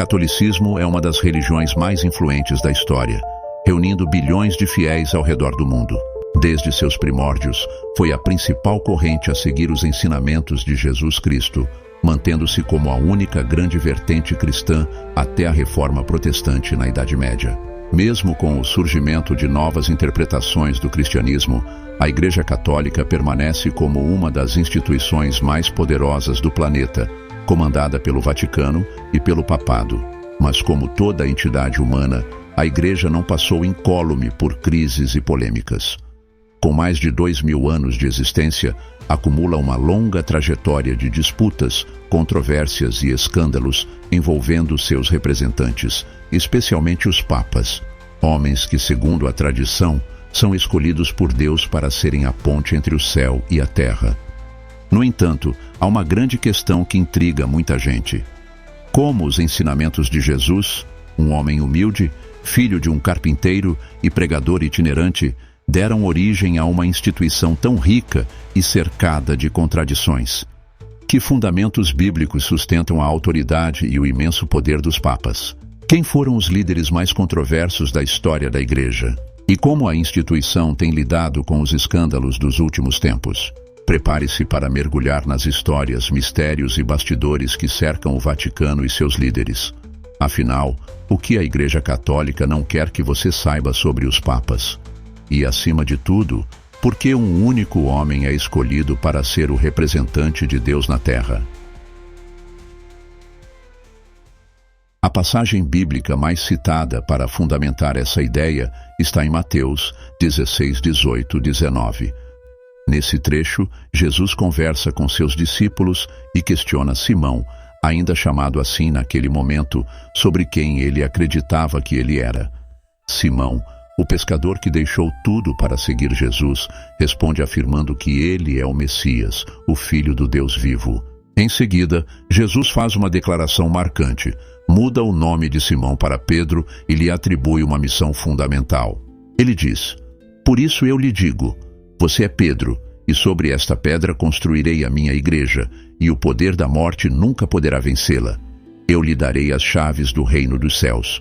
catolicismo é uma das religiões mais influentes da história, reunindo bilhões de fiéis ao redor do mundo. Desde seus primórdios, foi a principal corrente a seguir os ensinamentos de Jesus Cristo, mantendo-se como a única grande vertente cristã até a Reforma Protestante na Idade Média. Mesmo com o surgimento de novas interpretações do cristianismo, a Igreja Católica permanece como uma das instituições mais poderosas do planeta, comandada pelo Vaticano e pelo Papado. Mas como toda entidade humana, a Igreja não passou incólume por crises e polêmicas. Com mais de 2000 anos de existência, acumula uma longa trajetória de disputas, controvérsias e escândalos envolvendo seus representantes, especialmente os papas, homens que, segundo a tradição, são escolhidos por Deus para serem a ponte entre o céu e a terra. No entanto, há uma grande questão que intriga muita gente. Como os ensinamentos de Jesus, um homem humilde, filho de um carpinteiro e pregador itinerante, deram origem a uma instituição tão rica e cercada de contradições? Que fundamentos bíblicos sustentam a autoridade e o imenso poder dos papas? Quem foram os líderes mais controversos da história da Igreja? E como a instituição tem lidado com os escândalos dos últimos tempos? Prepare-se para mergulhar nas histórias, mistérios e bastidores que cercam o Vaticano e seus líderes. Afinal, o que a Igreja Católica não quer que você saiba sobre os papas? E, acima de tudo, por que um único homem é escolhido para ser o representante de Deus na Terra? A passagem bíblica mais citada para fundamentar essa ideia está em Mateus 16, 18, 19. Nesse trecho, Jesus conversa com seus discípulos e questiona Simão, ainda chamado assim naquele momento, sobre quem ele acreditava que ele era. Simão, o pescador que deixou tudo para seguir Jesus, responde afirmando que ele é o Messias, o Filho do Deus vivo. Em seguida, Jesus faz uma declaração marcante, muda o nome de Simão para Pedro e lhe atribui uma missão fundamental. Ele diz: "Por isso eu lhe digo, você é Pedro, e sobre esta pedra construirei a minha igreja, e o poder da morte nunca poderá vencê-la. Eu lhe darei as chaves do reino dos céus.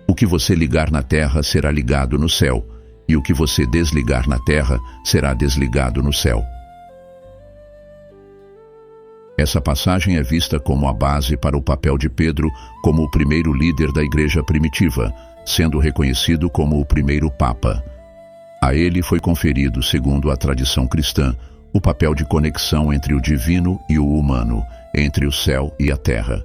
O que você ligar na terra será ligado no céu, e o que você desligar na terra será desligado no céu." Essa passagem é vista como a base para o papel de Pedro como o primeiro líder da igreja primitiva, sendo reconhecido como o primeiro papa. A ele foi conferido, segundo a tradição cristã, o papel de conexão entre o divino e o humano, entre o céu e a terra.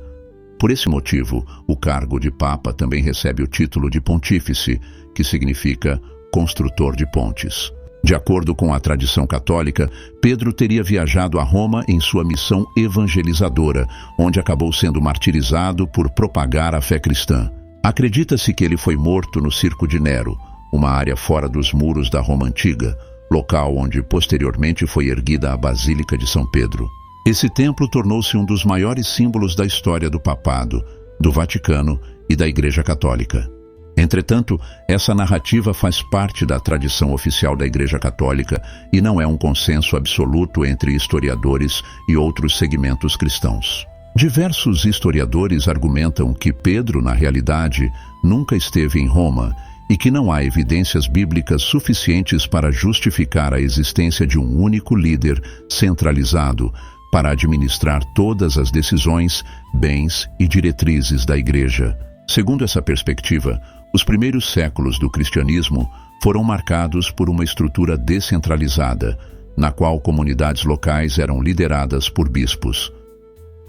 Por esse motivo, o cargo de papa também recebe o título de pontífice, que significa construtor de pontes. De acordo com a tradição católica, Pedro teria viajado a Roma em sua missão evangelizadora, onde acabou sendo martirizado por propagar a fé cristã. Acredita-se que ele foi morto no Circo de Nero, uma área fora dos muros da Roma Antiga, local onde posteriormente foi erguida a Basílica de São Pedro. Esse templo tornou-se um dos maiores símbolos da história do Papado, do Vaticano e da Igreja Católica. Entretanto, essa narrativa faz parte da tradição oficial da Igreja Católica e não é um consenso absoluto entre historiadores e outros segmentos cristãos. Diversos historiadores argumentam que Pedro, na realidade, nunca esteve em Roma e que não há evidências bíblicas suficientes para justificar a existência de um único líder centralizado para administrar todas as decisões, bens e diretrizes da Igreja. Segundo essa perspectiva, os primeiros séculos do cristianismo foram marcados por uma estrutura descentralizada, na qual comunidades locais eram lideradas por bispos.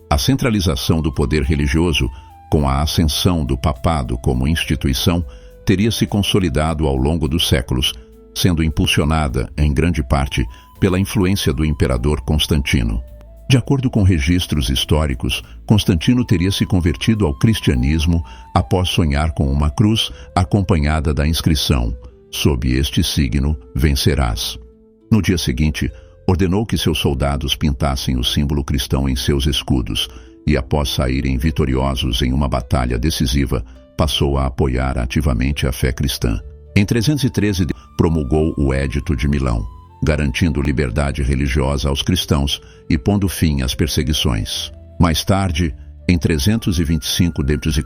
A centralização do poder religioso, com a ascensão do papado como instituição, teria se consolidado ao longo dos séculos, sendo impulsionada, em grande parte, pela influência do imperador Constantino. De acordo com registros históricos, Constantino teria se convertido ao cristianismo após sonhar com uma cruz acompanhada da inscrição: "Sob este signo vencerás". No dia seguinte, ordenou que seus soldados pintassem o símbolo cristão em seus escudos e, após saírem vitoriosos em uma batalha decisiva, passou a apoiar ativamente a fé cristã. Em 313, promulgou o Édito de Milão, garantindo liberdade religiosa aos cristãos e pondo fim às perseguições. Mais tarde, Em 325 d.C.,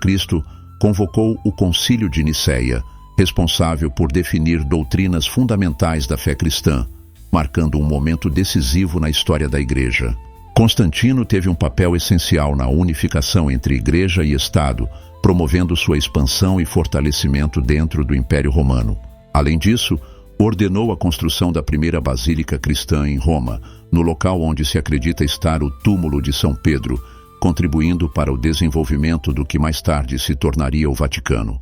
convocou o Concílio de Nicéia, responsável por definir doutrinas fundamentais da fé cristã, marcando um momento decisivo na história da Igreja. Constantino teve um papel essencial na unificação entre Igreja e Estado, promovendo sua expansão e fortalecimento dentro do Império Romano. Além disso, ordenou a construção da primeira basílica cristã em Roma, no local onde se acredita estar o túmulo de São Pedro, contribuindo para o desenvolvimento do que mais tarde se tornaria o Vaticano.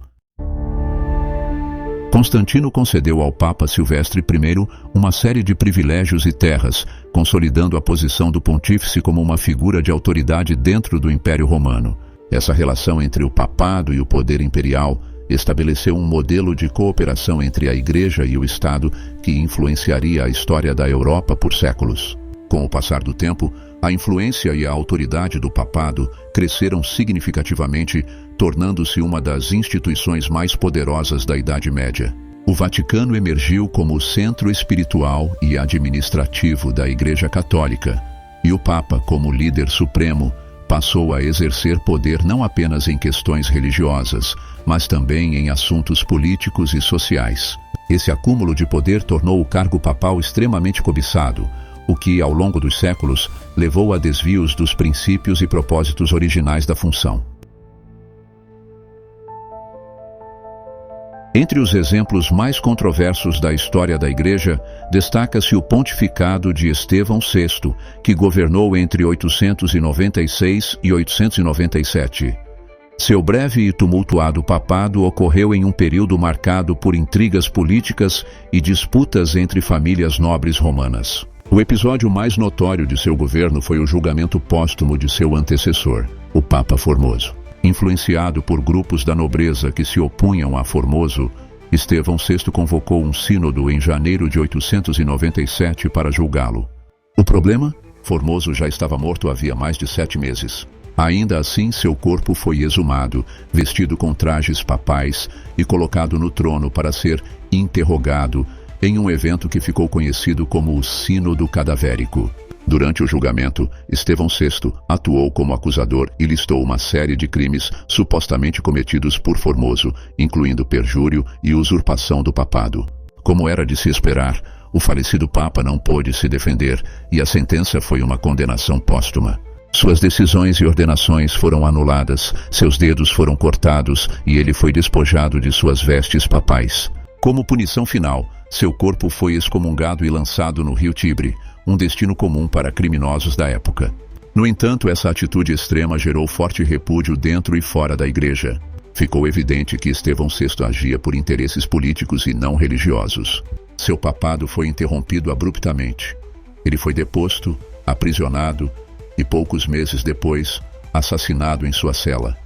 Constantino concedeu ao Papa Silvestre I uma série de privilégios e terras, consolidando a posição do pontífice como uma figura de autoridade dentro do Império Romano. Essa relação entre o papado e o poder imperial estabeleceu um modelo de cooperação entre a Igreja e o Estado que influenciaria a história da Europa por séculos. Com o passar do tempo, a influência e a autoridade do papado cresceram significativamente, tornando-se uma das instituições mais poderosas da Idade Média. O Vaticano emergiu como o centro espiritual e administrativo da Igreja Católica, e o Papa, como líder supremo, passou a exercer poder não apenas em questões religiosas, mas também em assuntos políticos e sociais. Esse acúmulo de poder tornou o cargo papal extremamente cobiçado, o que, ao longo dos séculos, levou a desvios dos princípios e propósitos originais da função. Entre os exemplos mais controversos da história da Igreja, destaca-se o pontificado de Estevão VI, que governou entre 896 e 897. Seu breve e tumultuado papado ocorreu em um período marcado por intrigas políticas e disputas entre famílias nobres romanas. O episódio mais notório de seu governo foi o julgamento póstumo de seu antecessor, o Papa Formoso. Influenciado por grupos da nobreza que se opunham a Formoso, Estevão VI convocou um sínodo em janeiro de 897 para julgá-lo. O problema? Formoso já estava morto havia mais de 7 meses. Ainda assim, seu corpo foi exumado, vestido com trajes papais e colocado no trono para ser interrogado em um evento que ficou conhecido como o Sínodo Cadavérico. Durante o julgamento, Estevão VI atuou como acusador e listou uma série de crimes supostamente cometidos por Formoso, incluindo perjúrio e usurpação do papado. Como era de se esperar, o falecido Papa não pôde se defender e a sentença foi uma condenação póstuma. Suas decisões e ordenações foram anuladas, seus dedos foram cortados e ele foi despojado de suas vestes papais. Como punição final, seu corpo foi excomungado e lançado no rio Tibre, um destino comum para criminosos da época. No entanto, essa atitude extrema gerou forte repúdio dentro e fora da Igreja. Ficou evidente que Estevão VI agia por interesses políticos e não religiosos. Seu papado foi interrompido abruptamente. Ele foi deposto, aprisionado e, poucos meses depois, assassinado em sua cela.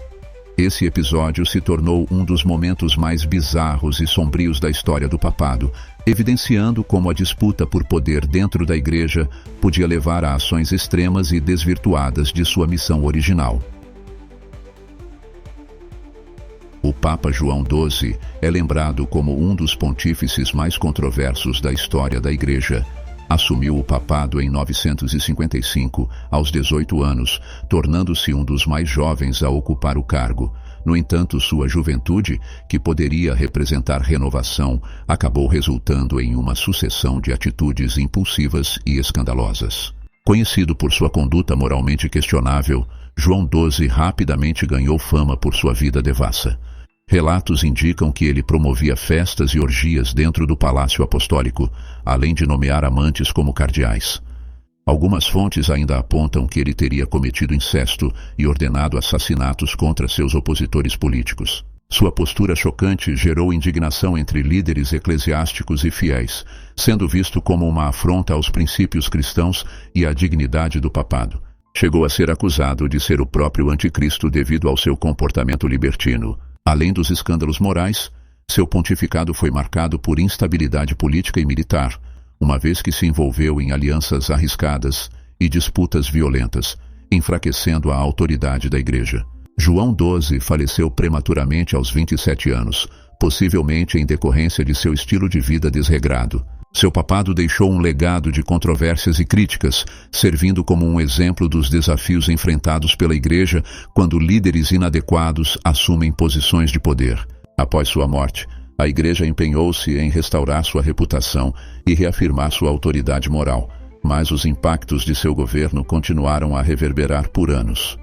Esse episódio se tornou um dos momentos mais bizarros e sombrios da história do papado, evidenciando como a disputa por poder dentro da Igreja podia levar a ações extremas e desvirtuadas de sua missão original. O Papa João XII é lembrado como um dos pontífices mais controversos da história da Igreja. Assumiu o papado em 955, aos 18 anos, tornando-se um dos mais jovens a ocupar o cargo. No entanto, sua juventude, que poderia representar renovação, acabou resultando em uma sucessão de atitudes impulsivas e escandalosas. Conhecido por sua conduta moralmente questionável, João XII rapidamente ganhou fama por sua vida devassa. Relatos indicam que ele promovia festas e orgias dentro do Palácio Apostólico, além de nomear amantes como cardeais. Algumas fontes ainda apontam que ele teria cometido incesto e ordenado assassinatos contra seus opositores políticos. Sua postura chocante gerou indignação entre líderes eclesiásticos e fiéis, sendo visto como uma afronta aos princípios cristãos e à dignidade do papado. Chegou a ser acusado de ser o próprio anticristo devido ao seu comportamento libertino. Além dos escândalos morais, seu pontificado foi marcado por instabilidade política e militar, uma vez que se envolveu em alianças arriscadas e disputas violentas, enfraquecendo a autoridade da Igreja. João XII faleceu prematuramente aos 27 anos, possivelmente em decorrência de seu estilo de vida desregrado. Seu papado deixou um legado de controvérsias e críticas, servindo como um exemplo dos desafios enfrentados pela Igreja quando líderes inadequados assumem posições de poder. Após sua morte, a Igreja empenhou-se em restaurar sua reputação e reafirmar sua autoridade moral, mas os impactos de seu governo continuaram a reverberar por anos.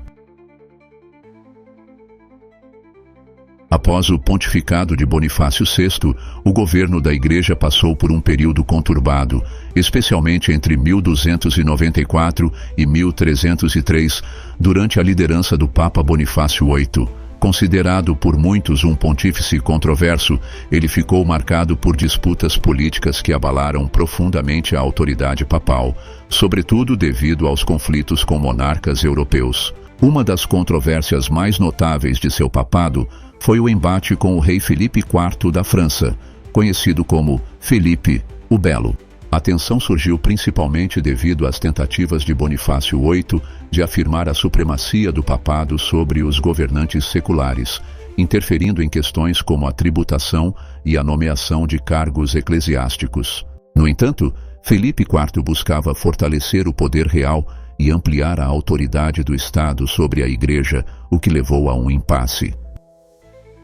Após o pontificado de Bonifácio VI, o governo da Igreja passou por um período conturbado, especialmente entre 1294 e 1303, durante a liderança do Papa Bonifácio VIII. Considerado por muitos um pontífice controverso, ele ficou marcado por disputas políticas que abalaram profundamente a autoridade papal, sobretudo devido aos conflitos com monarcas europeus. Uma das controvérsias mais notáveis de seu papado foi o embate com o rei Felipe IV da França, conhecido como Felipe o Belo. A tensão surgiu principalmente devido às tentativas de Bonifácio VIII de afirmar a supremacia do papado sobre os governantes seculares, interferindo em questões como a tributação e a nomeação de cargos eclesiásticos. No entanto, Felipe IV buscava fortalecer o poder real e ampliar a autoridade do Estado sobre a Igreja, o que levou a um impasse.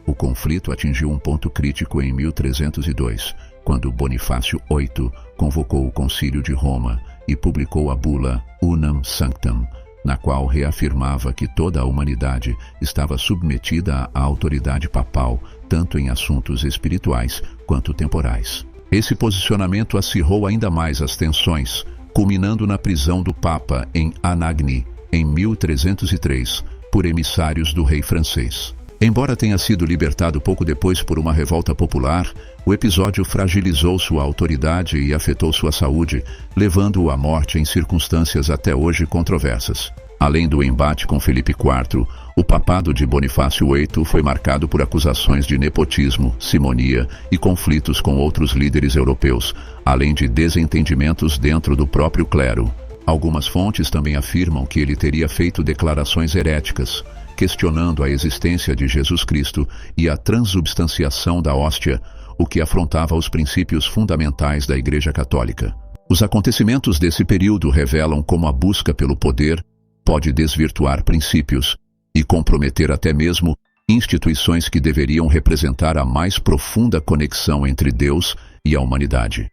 O conflito atingiu um ponto crítico em 1302, quando Bonifácio VIII convocou o Concílio de Roma e publicou a bula Unam Sanctam, na qual reafirmava que toda a humanidade estava submetida à autoridade papal, tanto em assuntos espirituais quanto temporais. Esse posicionamento acirrou ainda mais as tensões, culminando na prisão do Papa em Anagni, em 1303, por emissários do rei francês. Embora tenha sido libertado pouco depois por uma revolta popular, o episódio fragilizou sua autoridade e afetou sua saúde, levando-o à morte em circunstâncias até hoje controversas. Além do embate com Felipe IV, o papado de Bonifácio VIII foi marcado por acusações de nepotismo, simonia e conflitos com outros líderes europeus, além de desentendimentos dentro do próprio clero. Algumas fontes também afirmam que ele teria feito declarações heréticas, questionando a existência de Jesus Cristo e a transubstanciação da hóstia, o que afrontava os princípios fundamentais da Igreja Católica. Os acontecimentos desse período revelam como a busca pelo poder pode desvirtuar princípios e comprometer até mesmo instituições que deveriam representar a mais profunda conexão entre Deus e a humanidade.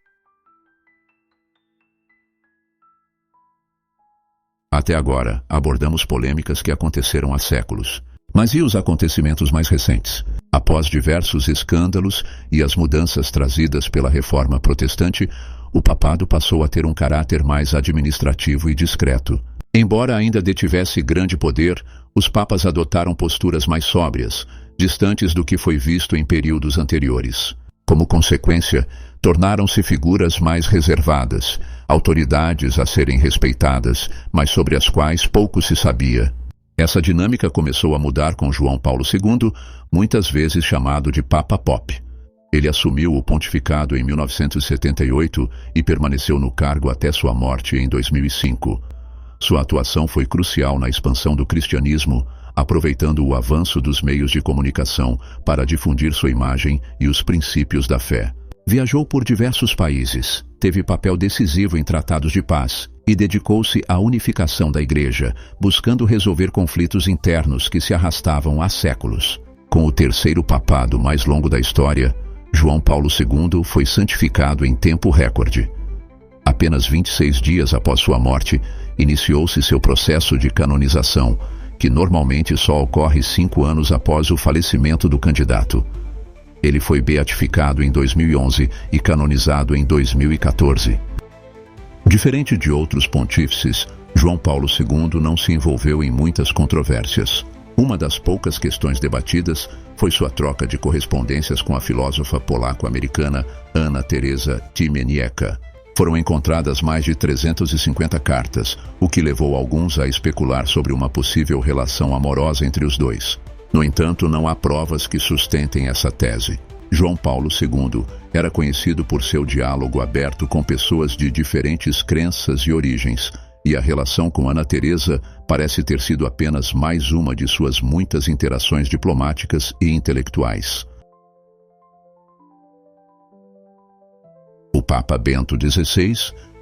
Até agora, abordamos polêmicas que aconteceram há séculos. Mas e os acontecimentos mais recentes? Após diversos escândalos e as mudanças trazidas pela Reforma Protestante, o papado passou a ter um caráter mais administrativo e discreto. Embora ainda detivesse grande poder, os papas adotaram posturas mais sóbrias, distantes do que foi visto em períodos anteriores. Como consequência, tornaram-se figuras mais reservadas, autoridades a serem respeitadas, mas sobre as quais pouco se sabia. Essa dinâmica começou a mudar com João Paulo II, muitas vezes chamado de Papa Pop. Ele assumiu o pontificado em 1978 e permaneceu no cargo até sua morte em 2005. Sua atuação foi crucial na expansão do cristianismo, aproveitando o avanço dos meios de comunicação para difundir sua imagem e os princípios da fé. Viajou por diversos países, teve papel decisivo em tratados de paz e dedicou-se à unificação da Igreja, buscando resolver conflitos internos que se arrastavam há séculos. Com o terceiro papado mais longo da história, João Paulo II foi santificado em tempo recorde. Apenas 26 dias após sua morte, iniciou-se seu processo de canonização, que normalmente só ocorre 5 anos após o falecimento do candidato. Ele foi beatificado em 2011 e canonizado em 2014. Diferente de outros pontífices, João Paulo II não se envolveu em muitas controvérsias. Uma das poucas questões debatidas foi sua troca de correspondências com a filósofa polaco-americana Anna Teresa Tymieniecka. Foram encontradas mais de 350 cartas, o que levou alguns a especular sobre uma possível relação amorosa entre os dois. No entanto, não há provas que sustentem essa tese. João Paulo II era conhecido por seu diálogo aberto com pessoas de diferentes crenças e origens, e a relação com Ana Teresa parece ter sido apenas mais uma de suas muitas interações diplomáticas e intelectuais. O Papa Bento XVI,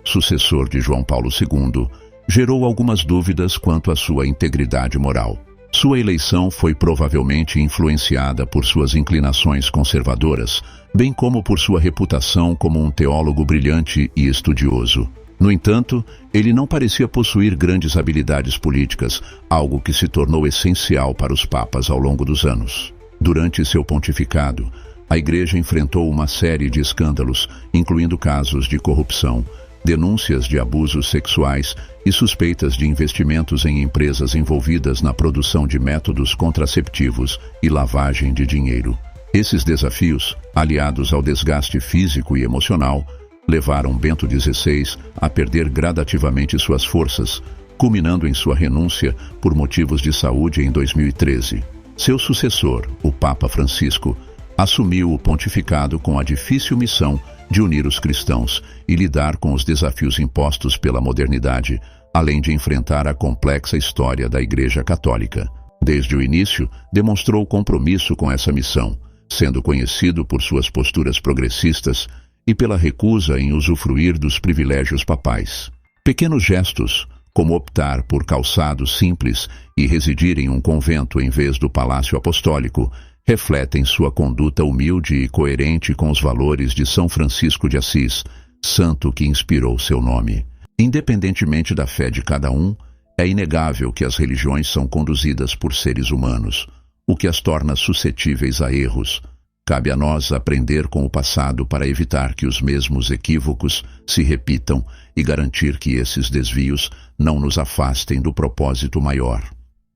sucessor de João Paulo II, gerou algumas dúvidas quanto à sua integridade moral. Sua eleição foi provavelmente influenciada por suas inclinações conservadoras, bem como por sua reputação como um teólogo brilhante e estudioso. No entanto, ele não parecia possuir grandes habilidades políticas, algo que se tornou essencial para os papas ao longo dos anos. Durante seu pontificado, a Igreja enfrentou uma série de escândalos, incluindo casos de corrupção, denúncias de abusos sexuais e suspeitas de investimentos em empresas envolvidas na produção de métodos contraceptivos e lavagem de dinheiro. Esses desafios, aliados ao desgaste físico e emocional, levaram Bento XVI a perder gradativamente suas forças, culminando em sua renúncia por motivos de saúde em 2013. Seu sucessor, o Papa Francisco, assumiu o pontificado com a difícil missão de unir os cristãos e lidar com os desafios impostos pela modernidade, além de enfrentar a complexa história da Igreja Católica. Desde o início, demonstrou compromisso com essa missão, sendo conhecido por suas posturas progressistas e pela recusa em usufruir dos privilégios papais. Pequenos gestos, como optar por calçados simples e residir em um convento em vez do Palácio Apostólico, refletem sua conduta humilde e coerente com os valores de São Francisco de Assis, santo que inspirou seu nome. Independentemente da fé de cada um, é inegável que as religiões são conduzidas por seres humanos, o que as torna suscetíveis a erros. Cabe a nós aprender com o passado para evitar que os mesmos equívocos se repitam e garantir que esses desvios não nos afastem do propósito maior,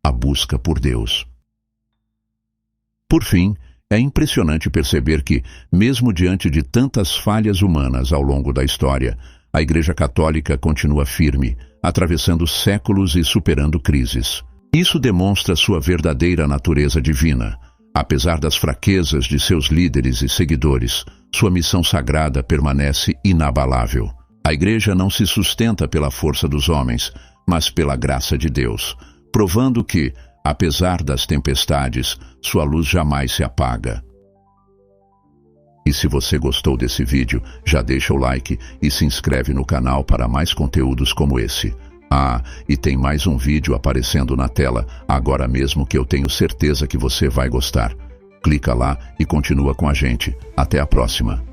a busca por Deus. Por fim, é impressionante perceber que, mesmo diante de tantas falhas humanas ao longo da história, a Igreja Católica continua firme, atravessando séculos e superando crises. Isso demonstra sua verdadeira natureza divina. Apesar das fraquezas de seus líderes e seguidores, sua missão sagrada permanece inabalável. A Igreja não se sustenta pela força dos homens, mas pela graça de Deus, provando que, apesar das tempestades, sua luz jamais se apaga. E se você gostou desse vídeo, já deixa o like e se inscreve no canal para mais conteúdos como esse. Ah, e tem mais um vídeo aparecendo na tela agora mesmo que eu tenho certeza que você vai gostar. Clica lá e continua com a gente. Até a próxima.